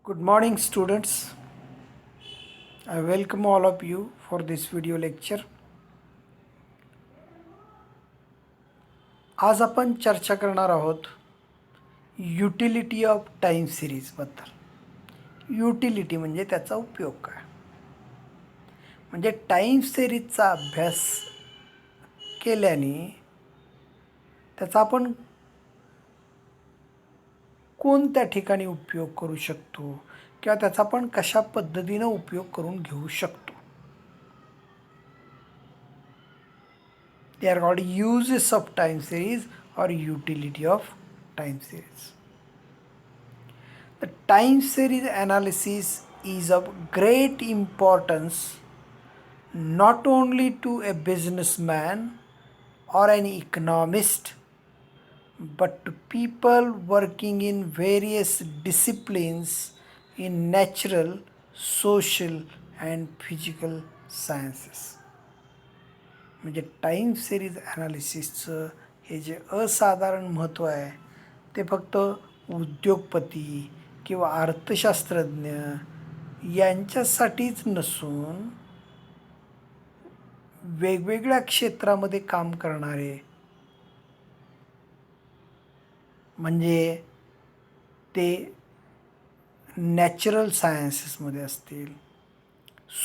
Good morning, students. I welcome all of you for this video lecture. आज आपण चर्चा करणार आहोत युटिलिटी ऑफ टाइम सिरीजबद्दल. युटिलिटी म्हणजे त्याचा उपयोग काय, म्हणजे टाइम सिरीजचा अभ्यास केल्याने त्याचा आपण कोणत्या ठिकाणी उपयोग करू शकतो किंवा त्याचा आपण कशा पद्धतीनं उपयोग करून घेऊ शकतो. They are called uses of time series or utility of time series. The time series analysis is of great importance not only to a businessman or an economist but to people working in various disciplines in natural, social and physical sciences. म्हणजे time series ॲनालिसिसचं हे जे असाधारण महत्त्व आहे ते फक्त उद्योगपती किंवा अर्थशास्त्रज्ञ यांच्यासाठीच नसून वेगवेगळ्या क्षेत्रामध्ये काम करणारे, म्हणजे ते नॅचरल सायन्सेसमध्ये असतील,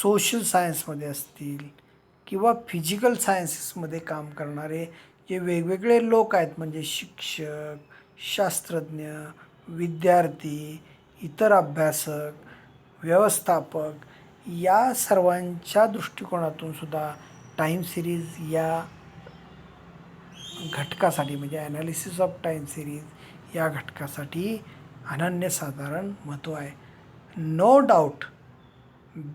सोशल सायन्समध्ये असतील किंवा फिजिकल सायन्सेसमध्ये काम करणारे जे वेगवेगळे लोक आहेत, म्हणजे शिक्षक, शास्त्रज्ञ, विद्यार्थी, इतर अभ्यासक, व्यवस्थापक, या सर्वांच्या दृष्टिकोनातून सुद्धा टाईम सिरीज या घटकासाठी, म्हणजे ॲनालिसिस ऑफ टाईम सिरीज या घटकासाठी अनन्यसाधारण महत्त्व आहे. No doubt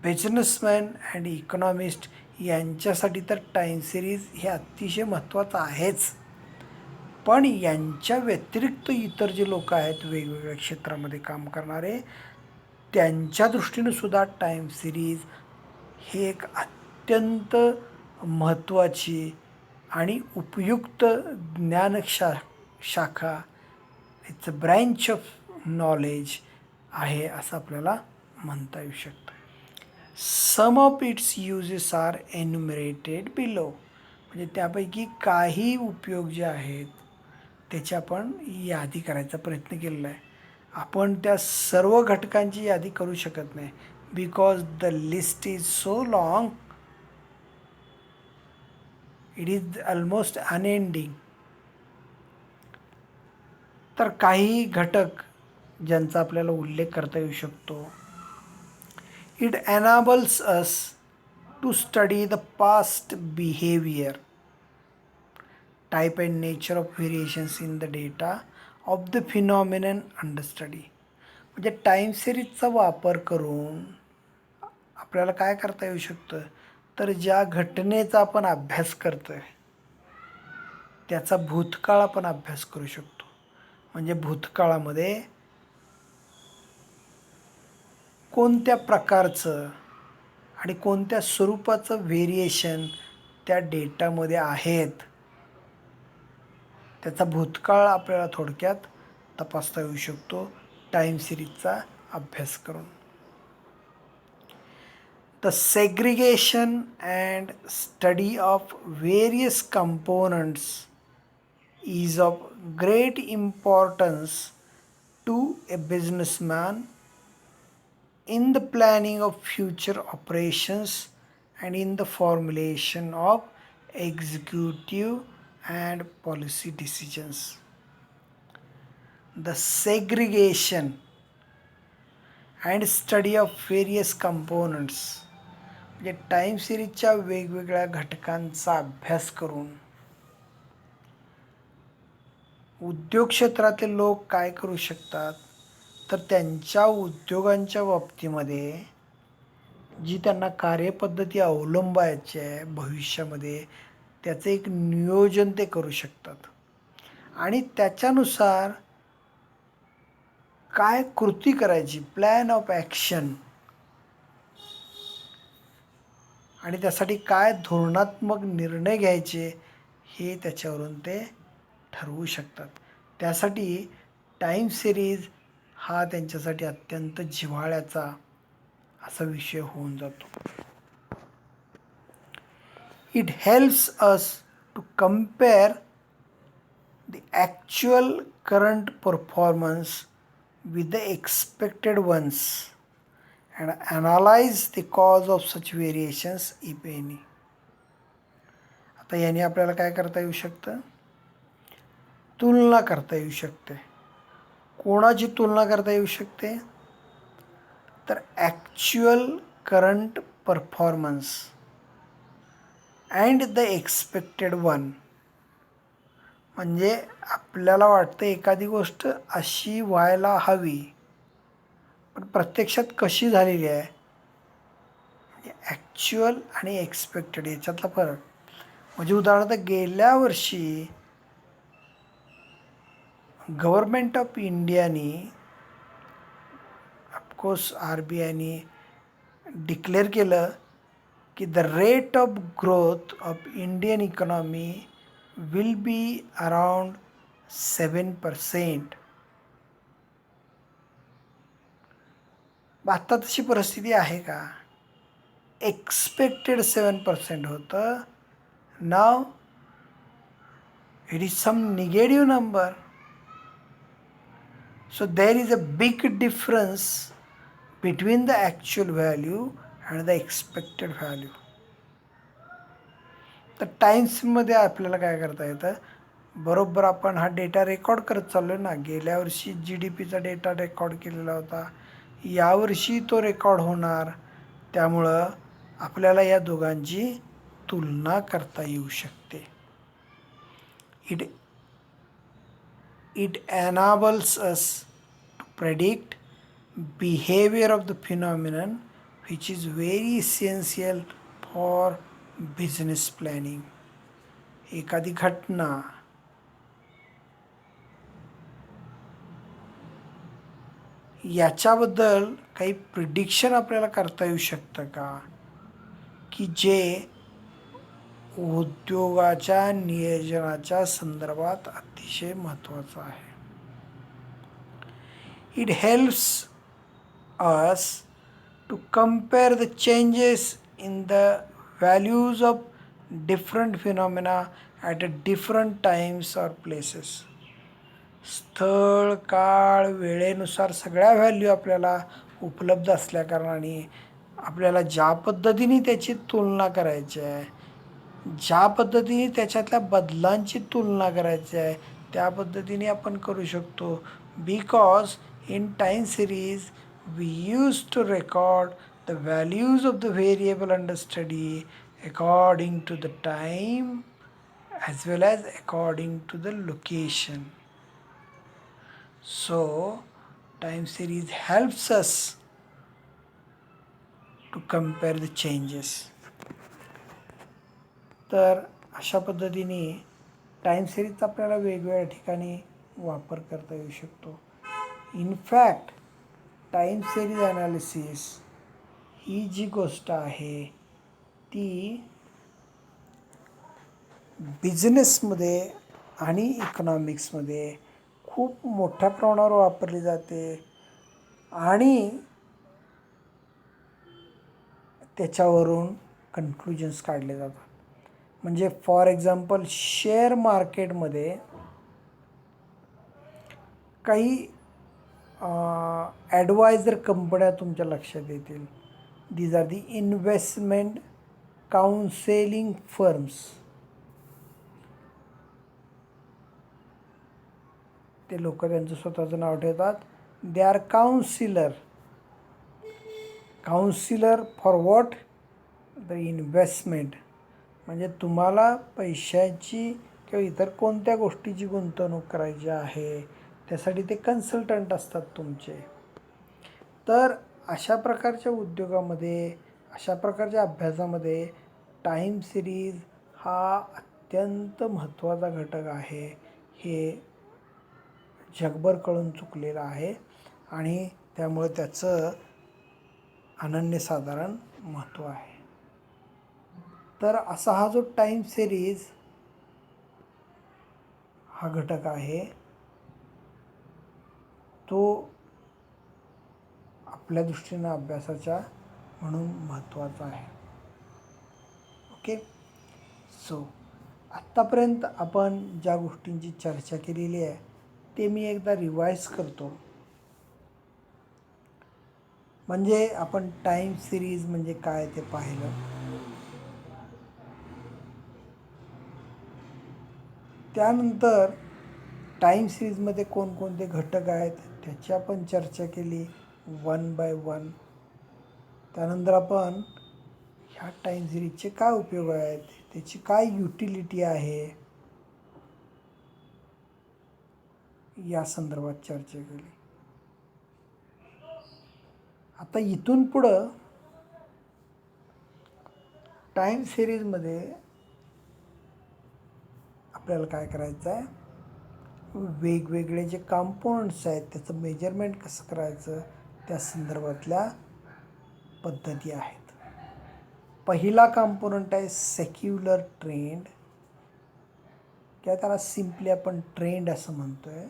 businessman and economist यांच्यासाठी तर टाईम सिरीज हे अतिशय महत्त्वाचं आहेच, पण यांच्या व्यतिरिक्त इतर जे लोक आहेत वेगवेगळ्या क्षेत्रामध्ये काम करणारे, त्यांच्या दृष्टीनं सुद्धा टाईम सिरीज हे एक अत्यंत महत्त्वाची आणि उपयुक्त शाखा, it's a branch of knowledge आहे असं आपल्याला म्हणता येऊ शकतं. Some of its uses are enumerated below. म्हणजे त्यापैकी काही उपयोग जे आहेत त्याची आपण यादी करायचा प्रयत्न केलेला आहे. आपण त्या सर्व घटकांची यादी करू शकत नाही, because the list is so long, it is almost unending. तर काही घटक ज्यांचा आपल्याला उल्लेख करता येऊ शकतो. It enables us to study the past behaviour, type and nature of variations in the data of the phenomenon under study. म्हणजे टाईम सिरीजचा वापर करून आपल्याला काय करता येऊ शकतं, तर ज्या घटनेचा आपण अभ्यास करतो आहे त्याचा भूतकाळ आपण अभ्यास करू शकतो. म्हणजे भूतकाळामध्ये कोणत्या प्रकारचं आणि कोणत्या स्वरूपाचं व्हेरिएशन त्या डेटामध्ये आहेत त्याचा भूतकाळ आपल्याला थोडक्यात तपासता येऊ शकतो टाईम सिरीजचा अभ्यास करून. The segregation and study of various components is of great importance to a businessman in the planning of future operations and in the formulation of executive and policy decisions. The segregation and study of various components, म्हणजे time सिरीजच्या वेगवेगळ्या घटकांचा अभ्यास करून उद्योग क्षेत्रातले लोक काय करू शकतात, तर त्यांच्या उद्योगांच्या बाबतीमध्ये जी त्यांना कार्यपद्धती अवलंबायची आहे भविष्यामध्ये त्याचं एक नियोजन ते करू शकतात आणि त्याच्यानुसार काय कृती करायची, प्लॅन ऑफ ॲक्शन, आणि त्यासाठी काय धोरणात्मक निर्णय घ्यायचे हे त्याच्यावरून ते ठरवू शकतात. त्यासाठी टाईम सिरीज हा त्यांच्यासाठी अत्यंत जिव्हाळ्याचा असा विषय होऊन जातो. It helps us to compare the actual current performance with the expected ones and analyze the cause of such variations if any. आता याने आपल्याला काय करता येऊ शकतं? तुलना करता येऊ शकते. कोणाची तुलना करता येऊ शकते? तर actual current performance and the expected one. म्हणजे आपल्याला वाटतं एखादी गोष्ट अशी व्हायला हवी, पण प्रत्यक्षात कशी झालेली आहे. ॲक्च्युअल आणि एक्सपेक्टेड याच्यातला फरक. म्हणजे उदाहरणार्थ गेल्या वर्षी गव्हर्मेंट ऑफ इंडियानी, ऑफकोर्स RBIने डिक्लेअर केलं की the rate of growth of Indian economy will be around 7%. आत्ता तशी परिस्थिती आहे का? एक्सपेक्टेड 7% होतं. Now it is some negative number. So there is a big difference between the actual value and the expected value. तर टाइम्समध्ये आपल्याला काय करता येतं? बरोबर आपण हा डेटा रेकॉर्ड करत चाललो ना. गेल्या वर्षी GDPचा डेटा रेकॉर्ड केलेला होता, यावर्षी तो रेकॉर्ड होणार. त्यामुळं आपल्याला या दोघांची तुलना करता येऊ शकते. It enables us to predict behavior of the phenomenon, which is very essential for business planning. एखादी घटना याच्याबद्दल काही प्रिडिक्शन आपल्याला करता येऊ शकतं का, की जे उद्योगाच्या नियोजनाच्या संदर्भात अतिशय महत्त्वाचं आहे. It helps us to compare the changes in the values of different phenomena at a different times or places. स्थळ, काळ, वेळेनुसार सगळ्या व्हॅल्यू आपल्याला उपलब्ध असल्याकारणाने आपल्याला ज्या पद्धतीने त्याची तुलना करायची आहे, ज्या पद्धतीने त्याच्यातल्या बदलांची तुलना करायची आहे, त्या पद्धतीने आपण करू शकतो. Because in time series we used to record the values of the variable under study according to the time as well as according to the location. So time series helps us to compare the changes. तर अशा पद्धतीने time सिरीजचा आपल्याला वेगवेगळ्या ठिकाणी वापर करता येऊ शकतो. इनफॅक्ट टाईम सिरीज ॲनालिसिस ही जी गोष्ट आहे ती बिझनेसमध्ये आणि इकॉनॉमिक्समध्ये खूप मोठ्या प्रमाणावर वापरली जाते आणि त्याच्यावरून कन्क्लुजन्स काढले जातात. म्हणजे फॉर एक्झाम्पल शेअर मार्केटमध्ये काही ॲडवायझर कंपन्या तुमच्या लक्षात येतील. These are the investment counselling firms. ते लोक त्यांचं स्वतःचं नाव ठेवतात. They are counsellor for what? The investment. म्हणजे तुम्हाला पैशाची किंवा इतर कोणत्या गोष्टीची गुंतवणूक करायची आहे त्यासाठी ते कन्सल्टंट असतात तुमचे. तर अशा प्रकारच्या उद्योगामध्ये, अशा प्रकारच्या अभ्यासामध्ये टाईम सिरीज हा अत्यंत महत्त्वाचा घटक आहे. हे जगभर कळून चुकलेलं आहे आणि त्यामुळे त्याचं अनन्यसाधारण महत्त्व आहे. तर असा हा जो टाईम सिरीज हा घटक आहे तो आपल्या दृष्टीनं अभ्यासाच्या म्हणून महत्त्वाचा आहे. ओके. सो आत्तापर्यंत आपण ज्या गोष्टींची चर्चा केलेली आहे ते मी एकदा रिवाईज करतो. म्हणजे आपण टाईम सिरीज म्हणजे काय ते पाहिलं. त्यानंतर टाईम सिरीजमध्ये कोणकोणते घटक आहेत त्याची आपण चर्चा केली 1 बाय 1. त्यानंतर आपण ह्या टाईम सिरीजचे काय उपयोग आहेत, त्याची काय युटिलिटी आहे या संदर्भात चर्चा केली. आता इथून पुढं टाईम सिरीजमध्ये आपल्याला काय करायचं आहे, वेगवेगळे जे कॉम्पोनंट्स आहेत त्याचं मेजरमेंट कसं करायचं त्या संदर्भातल्या पद्धती आहेत. पहिला कॉम्पोनंट आहे सेक्युलर ट्रेंड, किंवा त्याला सिम्पली आपण ट्रेंड असं म्हणतोय.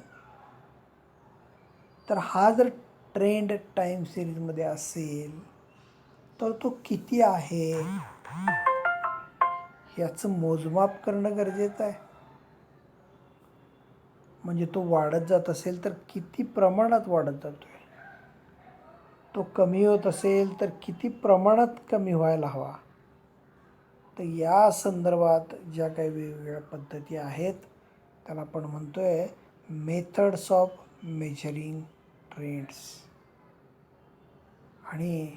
तर हा जर ट्रेंड टाईम सिरीजमध्ये असेल तर तो किती आहे याचं मोजमाप करणं गरजेचं आहे. म्हणजे तो वाढत जात असेल तर किती प्रमाणात वाढत जातोय, तो कमी होत असेल तर किती प्रमाणात कमी व्हायला हवा. तर या संदर्भात ज्या काही वेगवेगळ्या पद्धती आहेत त्याला आपण म्हणतोय मेथड्स ऑफ मेजरिंग ट्रेंड्स. आणि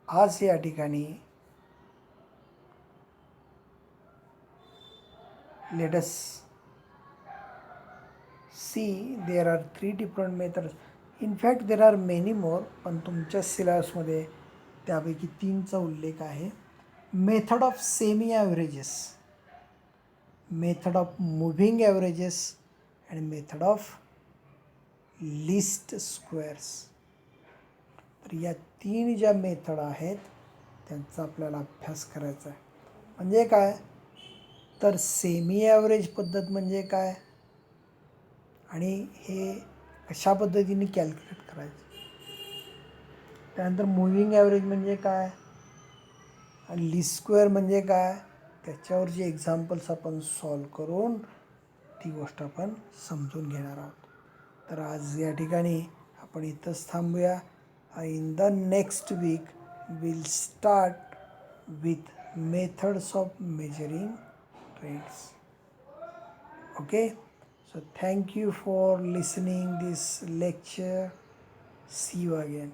आज या ठिकाणी let us see there are 3 different methods. In fact there are many more, पण तुमच्या सिलेबसमध्ये त्यापैकी 3चा उल्लेख आहे. Method of semi averages, method of moving averages आणि मेथड ऑफ लिस्ट स्क्वेअर्स. तर या 3 ज्या मेथड आहेत त्यांचा आपल्याला अभ्यास करायचा आहे. म्हणजे काय तर सेमी ॲव्हरेज पद्धत म्हणजे काय आणि हे कशा पद्धतीने कॅल्क्युलेट करायचं. त्यानंतर मुव्हिंग ॲव्हरेज म्हणजे काय आणि लिस्ट स्क्वेअर म्हणजे काय, त्याच्यावरचे एक्झाम्पल्स आपण सॉल्व करून ती गोष्ट आपण समजून घेणार आहोत. तर आज या ठिकाणी आपण इथंच थांबूया. In the next week will start with methods of measuring trends. Okay, so thank you for listening this lecture. See you again.